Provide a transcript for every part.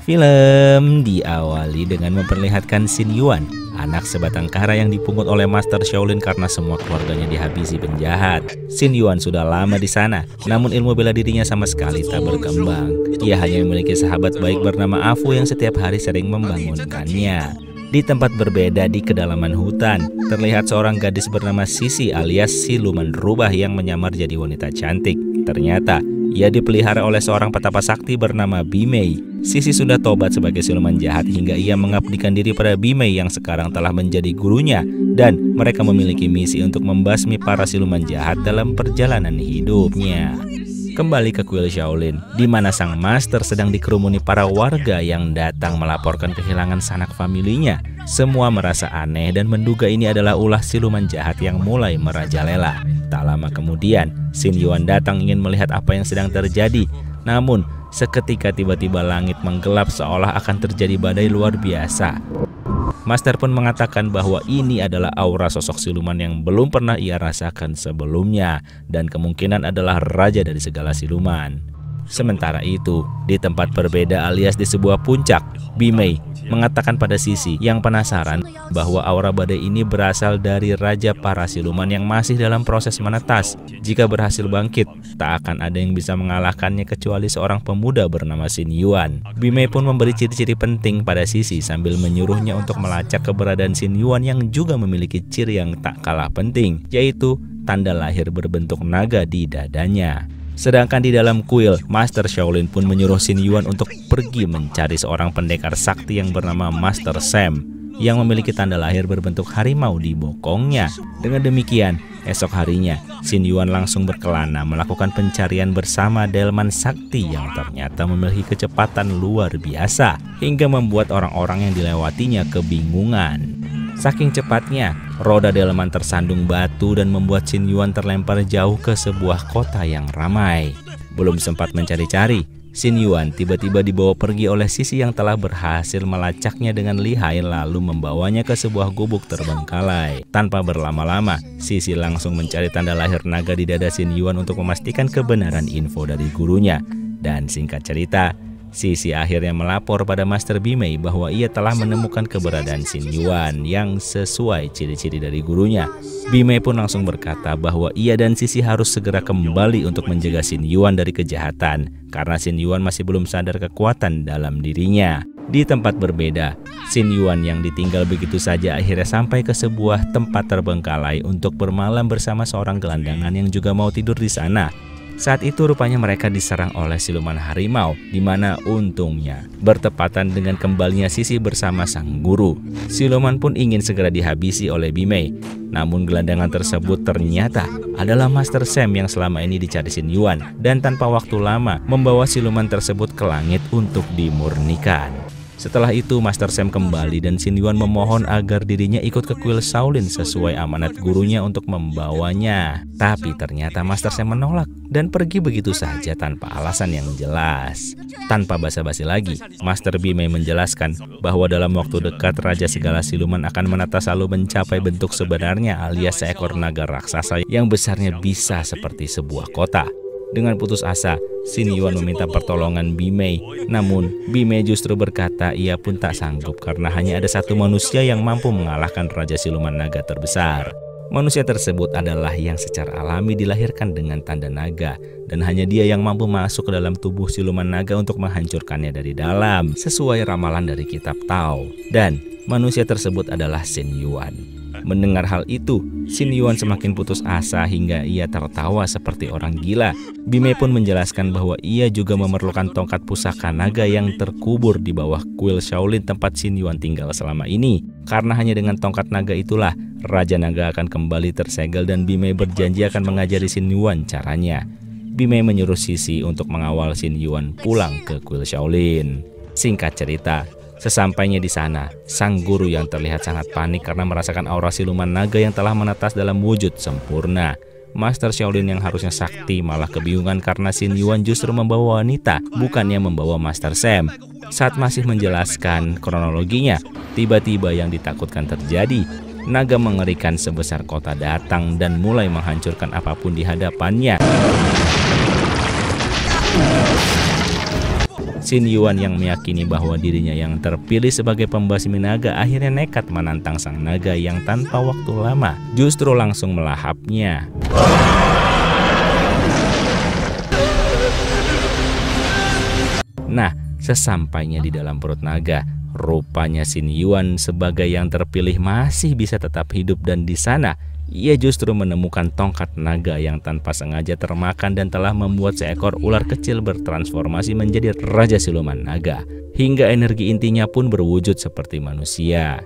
Film diawali dengan memperlihatkan Xin Yuan, anak sebatang kara yang dipungut oleh Master Shaolin karena semua keluarganya dihabisi penjahat. Xin Yuan sudah lama di sana, namun ilmu bela dirinya sama sekali tak berkembang. Ia hanya memiliki sahabat baik bernama Afu yang setiap hari sering membangunkannya. Di tempat berbeda di kedalaman hutan, terlihat seorang gadis bernama Sisi alias siluman rubah yang menyamar jadi wanita cantik. Ternyata, ia dipelihara oleh seorang petapa sakti bernama Bimei. Sisi sudah tobat sebagai siluman jahat hingga ia mengabdikan diri pada Bimei yang sekarang telah menjadi gurunya. Dan mereka memiliki misi untuk membasmi para siluman jahat dalam perjalanan hidupnya. Kembali ke kuil Shaolin, di mana sang master sedang dikerumuni para warga yang datang melaporkan kehilangan sanak familinya. Semua merasa aneh dan menduga ini adalah ulah siluman jahat yang mulai merajalela. Tak lama kemudian, Xin Yuan datang ingin melihat apa yang sedang terjadi. Namun, seketika tiba-tiba langit menggelap seolah akan terjadi badai luar biasa. Master pun mengatakan bahwa ini adalah aura sosok siluman yang belum pernah ia rasakan sebelumnya dan kemungkinan adalah raja dari segala siluman. Sementara itu, di tempat berbeda alias di sebuah puncak, Bimei mengatakan pada Sisi yang penasaran bahwa aura badai ini berasal dari raja para siluman yang masih dalam proses menetas. Jika berhasil bangkit, tak akan ada yang bisa mengalahkannya kecuali seorang pemuda bernama Xin Yuan. Bimei pun memberi ciri-ciri penting pada Sisi sambil menyuruhnya untuk melacak keberadaan Xin Yuan yang juga memiliki ciri yang tak kalah penting, yaitu tanda lahir berbentuk naga di dadanya. Sedangkan di dalam kuil, Master Shaolin pun menyuruh Xin Yuan untuk pergi mencari seorang pendekar sakti yang bernama Master Sam yang memiliki tanda lahir berbentuk harimau di bokongnya. Dengan demikian, esok harinya, Xin Yuan langsung berkelana melakukan pencarian bersama delman sakti yang ternyata memiliki kecepatan luar biasa hingga membuat orang-orang yang dilewatinya kebingungan. Saking cepatnya, roda delman tersandung batu dan membuat Xin Yuan terlempar jauh ke sebuah kota yang ramai. Belum sempat mencari-cari, Xin Yuan tiba-tiba dibawa pergi oleh Sisi yang telah berhasil melacaknya dengan lihai lalu membawanya ke sebuah gubuk terbengkalai. Tanpa berlama-lama, Sisi langsung mencari tanda lahir naga di dada Xin Yuan untuk memastikan kebenaran info dari gurunya. Dan singkat cerita, Sisi akhirnya melapor pada Master Bimei bahwa ia telah menemukan keberadaan Xin Yuan yang sesuai ciri-ciri dari gurunya. Bimei pun langsung berkata bahwa ia dan Sisi harus segera kembali untuk menjaga Xin Yuan dari kejahatan karena Xin Yuan masih belum sadar kekuatan dalam dirinya. Di tempat berbeda, Xin Yuan yang ditinggal begitu saja akhirnya sampai ke sebuah tempat terbengkalai untuk bermalam bersama seorang gelandangan yang juga mau tidur di sana. Saat itu rupanya mereka diserang oleh siluman harimau, di mana untungnya bertepatan dengan kembalinya Sisi bersama sang guru. Siluman pun ingin segera dihabisi oleh Bimei. Namun gelandangan tersebut ternyata adalah Master Sam yang selama ini dicari Xin Yuan dan tanpa waktu lama membawa siluman tersebut ke langit untuk dimurnikan. Setelah itu Master Sam kembali dan Xin Yuan memohon agar dirinya ikut ke kuil Shaolin sesuai amanat gurunya untuk membawanya. Tapi ternyata Master Sam menolak dan pergi begitu saja tanpa alasan yang jelas. Tanpa basa-basi lagi, Master Bimei menjelaskan bahwa dalam waktu dekat Raja segala siluman akan menetas lalu mencapai bentuk sebenarnya alias seekor naga raksasa yang besarnya bisa seperti sebuah kota. Dengan putus asa, Xin Yuan meminta pertolongan Bimei. Namun, Bimei justru berkata ia pun tak sanggup karena hanya ada satu manusia yang mampu mengalahkan Raja Siluman Naga terbesar. Manusia tersebut adalah yang secara alami dilahirkan dengan tanda naga dan hanya dia yang mampu masuk ke dalam tubuh siluman naga untuk menghancurkannya dari dalam sesuai ramalan dari kitab Tao. Dan manusia tersebut adalah Xin Yuan. Mendengar hal itu, Xin Yuan semakin putus asa hingga ia tertawa seperti orang gila. Bimei pun menjelaskan bahwa ia juga memerlukan tongkat pusaka naga yang terkubur di bawah kuil Shaolin tempat Xin Yuan tinggal selama ini. Karena hanya dengan tongkat naga itulah Raja Naga akan kembali tersegel dan Bimei berjanji akan mengajari Xin Yuan caranya. Bimei menyuruh Sisi untuk mengawal Xin Yuan pulang ke kuil Shaolin. Singkat cerita, sesampainya di sana, sang guru yang terlihat sangat panik karena merasakan aura siluman naga yang telah menetas dalam wujud sempurna. Master Shaolin yang harusnya sakti malah kebingungan karena Xin Yuan justru membawa wanita, bukannya membawa Master Sam. Saat masih menjelaskan kronologinya, tiba-tiba yang ditakutkan terjadi. Naga mengerikan sebesar kota datang dan mulai menghancurkan apapun di hadapannya. Xin Yuan yang meyakini bahwa dirinya yang terpilih sebagai pembasmi naga akhirnya nekat menantang sang naga yang tanpa waktu lama justru langsung melahapnya. Nah, sesampainya di dalam perut naga, rupanya Xin Yuan sebagai yang terpilih masih bisa tetap hidup, dan di sana ia justru menemukan tongkat naga yang tanpa sengaja termakan dan telah membuat seekor ular kecil bertransformasi menjadi raja siluman naga, hingga energi intinya pun berwujud seperti manusia.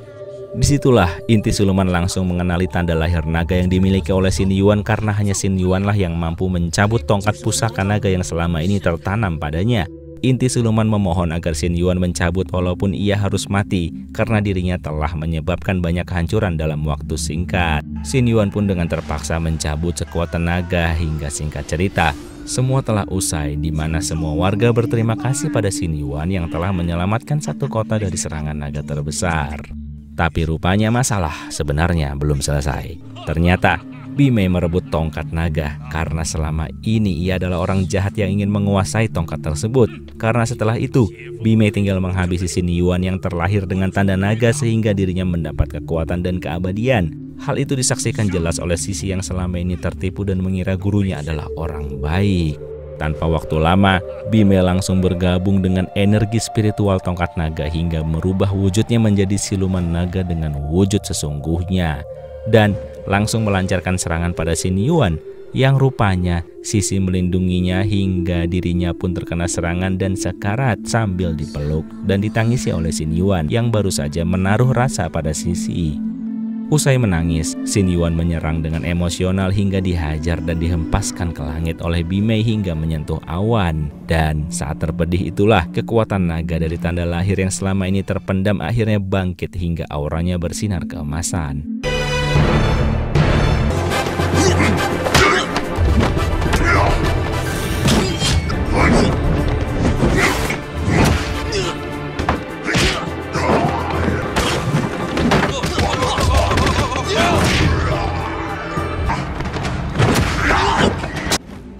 Disitulah inti siluman langsung mengenali tanda lahir naga yang dimiliki oleh Xin Yuan, karena hanya Xin Yuan lah yang mampu mencabut tongkat pusaka naga yang selama ini tertanam padanya. Inti siluman memohon agar Xin Yuan mencabut walaupun ia harus mati karena dirinya telah menyebabkan banyak kehancuran dalam waktu singkat. Xin Yuan pun dengan terpaksa mencabut sekuat tenaga hingga singkat cerita semua telah usai, di mana semua warga berterima kasih pada Xin Yuan yang telah menyelamatkan satu kota dari serangan naga terbesar. Tapi rupanya masalah sebenarnya belum selesai. Ternyata Bimei merebut tongkat naga karena selama ini ia adalah orang jahat yang ingin menguasai tongkat tersebut. Karena setelah itu, Bimei tinggal menghabisi Xin Yuan yang terlahir dengan tanda naga sehingga dirinya mendapat kekuatan dan keabadian. Hal itu disaksikan jelas oleh Sisi yang selama ini tertipu dan mengira gurunya adalah orang baik. Tanpa waktu lama, Bimei langsung bergabung dengan energi spiritual tongkat naga hingga merubah wujudnya menjadi siluman naga dengan wujud sesungguhnya. Dan langsung melancarkan serangan pada Xin Yuan yang rupanya Sisi melindunginya hingga dirinya pun terkena serangan dan sekarat sambil dipeluk dan ditangisi oleh Xin Yuan yang baru saja menaruh rasa pada Sisi. Usai menangis, Xin Yuan menyerang dengan emosional hingga dihajar dan dihempaskan ke langit oleh Bimei hingga menyentuh awan. Dan saat terpedih itulah kekuatan naga dari tanda lahir yang selama ini terpendam akhirnya bangkit hingga auranya bersinar keemasan.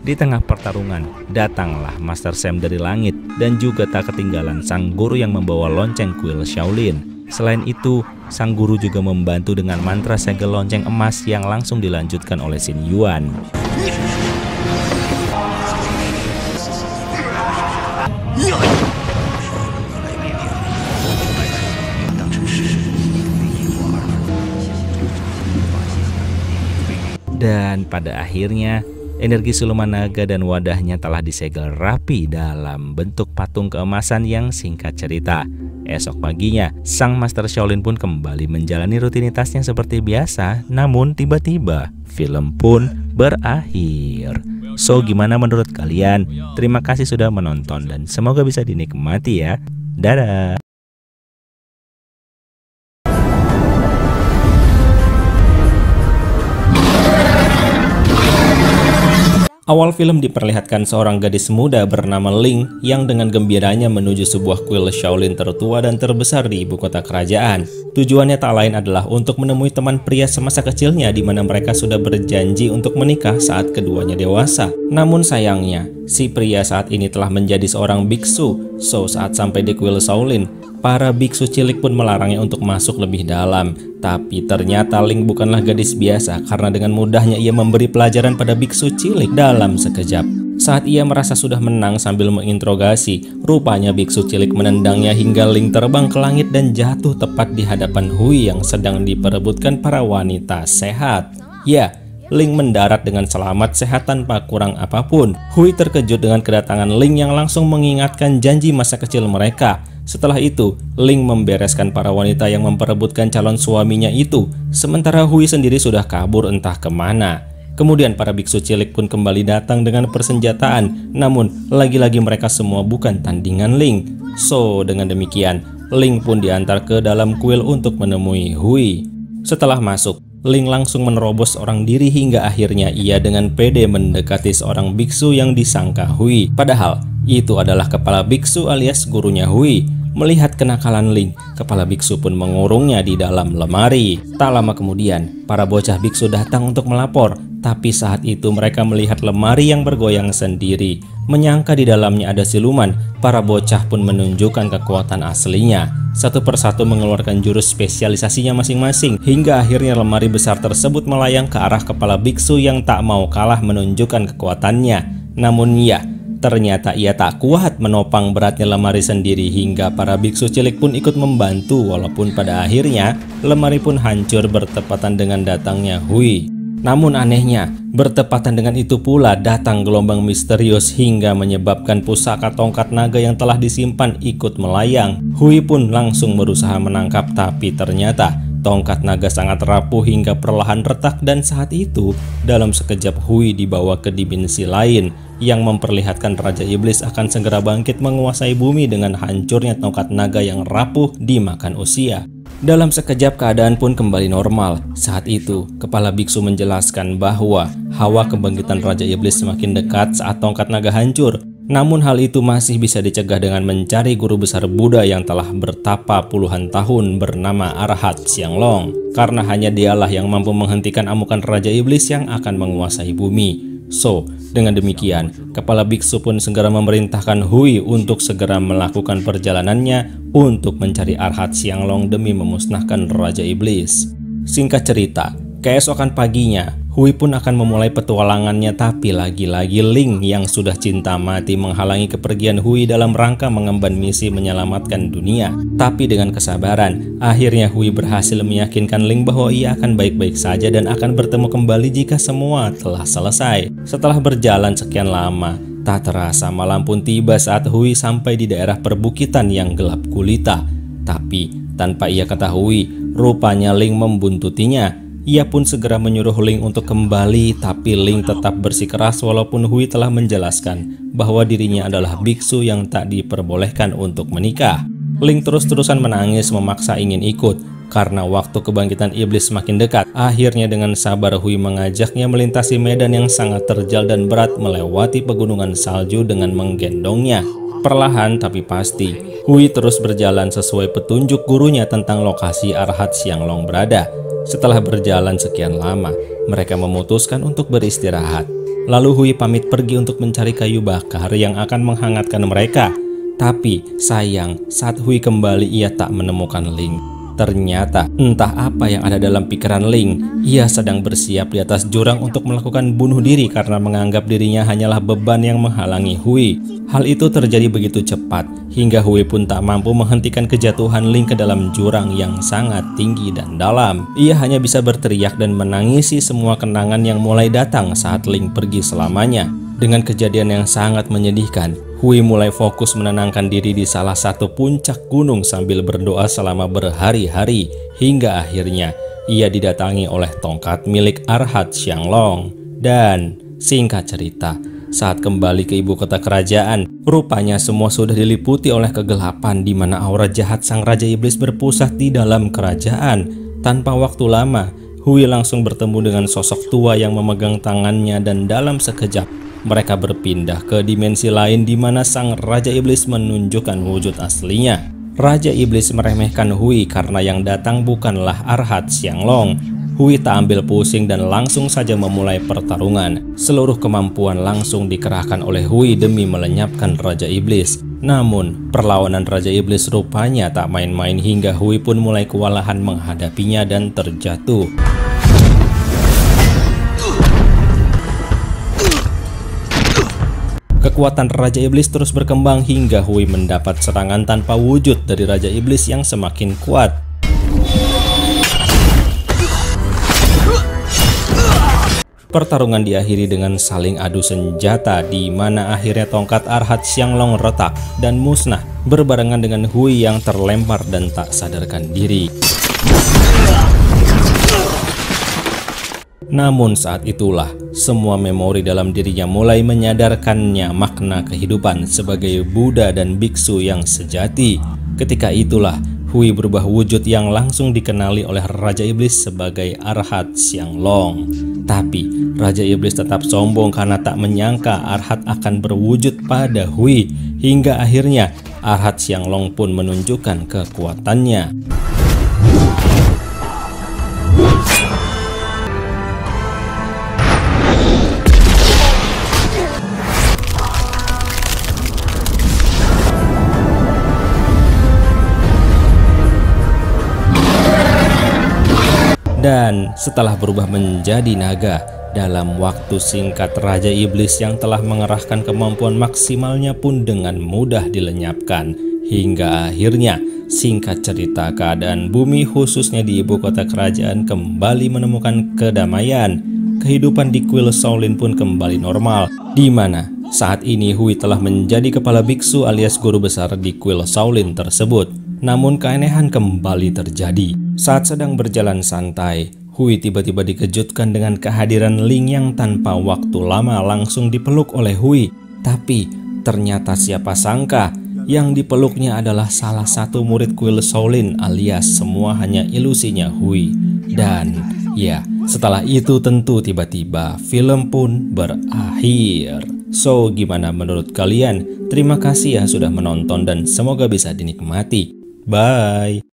Di tengah pertarungan, datanglah Master Sam dari langit dan juga tak ketinggalan sang guru yang membawa lonceng kuil Shaolin. Selain itu, sang guru juga membantu dengan mantra segel lonceng emas yang langsung dilanjutkan oleh Xin Yuan. Dan pada akhirnya, energi siluman naga dan wadahnya telah disegel rapi dalam bentuk patung keemasan yang singkat cerita. Esok paginya, sang Master Shaolin pun kembali menjalani rutinitasnya seperti biasa, namun tiba-tiba film pun berakhir. So, gimana menurut kalian? Terima kasih sudah menonton dan semoga bisa dinikmati ya. Dadah! Awal film diperlihatkan seorang gadis muda bernama Ling yang dengan gembiranya menuju sebuah kuil Shaolin tertua dan terbesar di ibu kota kerajaan. Tujuannya tak lain adalah untuk menemui teman pria semasa kecilnya di mana mereka sudah berjanji untuk menikah saat keduanya dewasa. Namun sayangnya, si pria saat ini telah menjadi seorang biksu. So, saat sampai di kuil Shaolin, para biksu cilik pun melarangnya untuk masuk lebih dalam. Tapi ternyata Ling bukanlah gadis biasa karena dengan mudahnya ia memberi pelajaran pada biksu cilik dalam sekejap. Saat ia merasa sudah menang sambil menginterogasi, rupanya biksu cilik menendangnya hingga Ling terbang ke langit dan jatuh tepat di hadapan Hui yang sedang diperebutkan para wanita sehat. Ya, Ling mendarat dengan selamat sehat tanpa kurang apapun. Hui terkejut dengan kedatangan Ling yang langsung mengingatkan janji masa kecil mereka. Setelah itu, Ling membereskan para wanita yang memperebutkan calon suaminya itu, sementara Hui sendiri sudah kabur entah kemana. Kemudian para biksu cilik pun kembali datang dengan persenjataan, namun lagi-lagi mereka semua bukan tandingan Ling. So, dengan demikian, Ling pun diantar ke dalam kuil untuk menemui Hui. Setelah masuk, Ling langsung menerobos seorang diri hingga akhirnya ia dengan pede mendekati seorang biksu yang disangka Hui. Padahal, itu adalah kepala biksu alias gurunya Hui. Melihat kenakalan Ling, kepala biksu pun mengurungnya di dalam lemari. Tak lama kemudian, para bocah biksu datang untuk melapor Tapi saat itu mereka melihat lemari yang bergoyang sendiri. Menyangka di dalamnya ada siluman, para bocah pun menunjukkan kekuatan aslinya. Satu persatu mengeluarkan jurus spesialisasinya masing-masing, hingga akhirnya lemari besar tersebut melayang ke arah kepala biksu yang tak mau kalah menunjukkan kekuatannya. Namun ya, ternyata ia tak kuat menopang beratnya lemari sendiri, hingga para biksu cilik pun ikut membantu, walaupun pada akhirnya lemari pun hancur bertepatan dengan datangnya Hui. Namun anehnya, bertepatan dengan itu pula datang gelombang misterius hingga menyebabkan pusaka tongkat naga yang telah disimpan ikut melayang. Hui pun langsung berusaha menangkap, tapi ternyata tongkat naga sangat rapuh hingga perlahan retak, dan saat itu dalam sekejap Hui dibawa ke dimensi lain yang memperlihatkan Raja Iblis akan segera bangkit menguasai bumi dengan hancurnya tongkat naga yang rapuh dimakan usia. Dalam sekejap keadaan pun kembali normal. Saat itu, kepala biksu menjelaskan bahwa hawa kebangkitan Raja Iblis semakin dekat saat tongkat naga hancur. Namun hal itu masih bisa dicegah dengan mencari guru besar Buddha yang telah bertapa puluhan tahun bernama Arhat Xianglong. Karena hanya dialah yang mampu menghentikan amukan Raja Iblis yang akan menguasai bumi. So, dengan demikian, kepala biksu pun segera memerintahkan Hui untuk segera melakukan perjalanannya untuk mencari Arhat Xianglong demi memusnahkan Raja Iblis. Singkat cerita, keesokan paginya, Hui pun akan memulai petualangannya, tapi lagi-lagi Ling yang sudah cinta mati menghalangi kepergian Hui dalam rangka mengemban misi menyelamatkan dunia. Tapi dengan kesabaran, akhirnya Hui berhasil meyakinkan Ling bahwa ia akan baik-baik saja dan akan bertemu kembali jika semua telah selesai. Setelah berjalan sekian lama, tak terasa malam pun tiba saat Hui sampai di daerah perbukitan yang gelap gulita. Tapi tanpa ia ketahui, rupanya Ling membuntutinya. Ia pun segera menyuruh Ling untuk kembali, tapi Ling tetap bersikeras walaupun Hui telah menjelaskan bahwa dirinya adalah biksu yang tak diperbolehkan untuk menikah. Ling terus-terusan menangis memaksa ingin ikut karena waktu kebangkitan iblis semakin dekat. Akhirnya dengan sabar Hui mengajaknya melintasi medan yang sangat terjal dan berat, melewati pegunungan salju dengan menggendongnya. Perlahan tapi pasti, Hui terus berjalan sesuai petunjuk gurunya tentang lokasi Arhat Xianglong berada. Setelah berjalan sekian lama, mereka memutuskan untuk beristirahat. Lalu Hui pamit pergi untuk mencari kayu bakar yang akan menghangatkan mereka. Tapi sayang, saat Hui kembali ia tak menemukan Ling. Ternyata entah apa yang ada dalam pikiran Ling. Ia sedang bersiap di atas jurang untuk melakukan bunuh diri karena menganggap dirinya hanyalah beban yang menghalangi Hui. Hal itu terjadi begitu cepat hingga Hui pun tak mampu menghentikan kejatuhan Ling ke dalam jurang yang sangat tinggi dan dalam. Ia hanya bisa berteriak dan menangisi semua kenangan yang mulai datang saat Ling pergi selamanya. Dengan kejadian yang sangat menyedihkan, Hui mulai fokus menenangkan diri di salah satu puncak gunung sambil berdoa selama berhari-hari, hingga akhirnya ia didatangi oleh tongkat milik Arhat Xianglong. Dan singkat cerita, saat kembali ke ibu kota kerajaan, rupanya semua sudah diliputi oleh kegelapan di mana aura jahat sang Raja Iblis berpusat di dalam kerajaan. Tanpa waktu lama, Hui langsung bertemu dengan sosok tua yang memegang tangannya, dan dalam sekejap mereka berpindah ke dimensi lain di mana sang Raja Iblis menunjukkan wujud aslinya. Raja Iblis meremehkan Hui karena yang datang bukanlah Arhat Xianglong. Hui tak ambil pusing dan langsung saja memulai pertarungan. Seluruh kemampuan langsung dikerahkan oleh Hui demi melenyapkan Raja Iblis. Namun, perlawanan Raja Iblis rupanya tak main-main hingga Hui pun mulai kewalahan menghadapinya dan terjatuh. Kekuatan Raja Iblis terus berkembang hingga Hui mendapat serangan tanpa wujud dari Raja Iblis yang semakin kuat. Pertarungan diakhiri dengan saling adu senjata di mana akhirnya tongkat Arhat Xianglong retak dan musnah berbarengan dengan Hui yang terlempar dan tak sadarkan diri. Namun saat itulah semua memori dalam dirinya mulai menyadarkannya makna kehidupan sebagai Buddha dan biksu yang sejati. Ketika itulah Hui berubah wujud yang langsung dikenali oleh Raja Iblis sebagai Arhat Xianglong. Tapi Raja Iblis tetap sombong karena tak menyangka Arhat akan berwujud pada Hui, hingga akhirnya Arhat Xianglong pun menunjukkan kekuatannya. Dan setelah berubah menjadi naga, dalam waktu singkat Raja Iblis yang telah mengerahkan kemampuan maksimalnya pun dengan mudah dilenyapkan. Hingga akhirnya, singkat cerita, keadaan bumi khususnya di ibu kota kerajaan kembali menemukan kedamaian. Kehidupan di kuil Shaolin pun kembali normal, di mana saat ini Hui telah menjadi kepala biksu alias guru besar di kuil Shaolin tersebut. Namun keanehan kembali terjadi. Saat sedang berjalan santai, Hui tiba-tiba dikejutkan dengan kehadiran Ling yang tanpa waktu lama langsung dipeluk oleh Hui. Tapi ternyata siapa sangka yang dipeluknya adalah salah satu murid kuil Shaolin alias semua hanya ilusinya Hui. Dan ya, setelah itu tentu tiba-tiba film pun berakhir. So, gimana menurut kalian? Terima kasih ya sudah menonton dan semoga bisa dinikmati. Bye.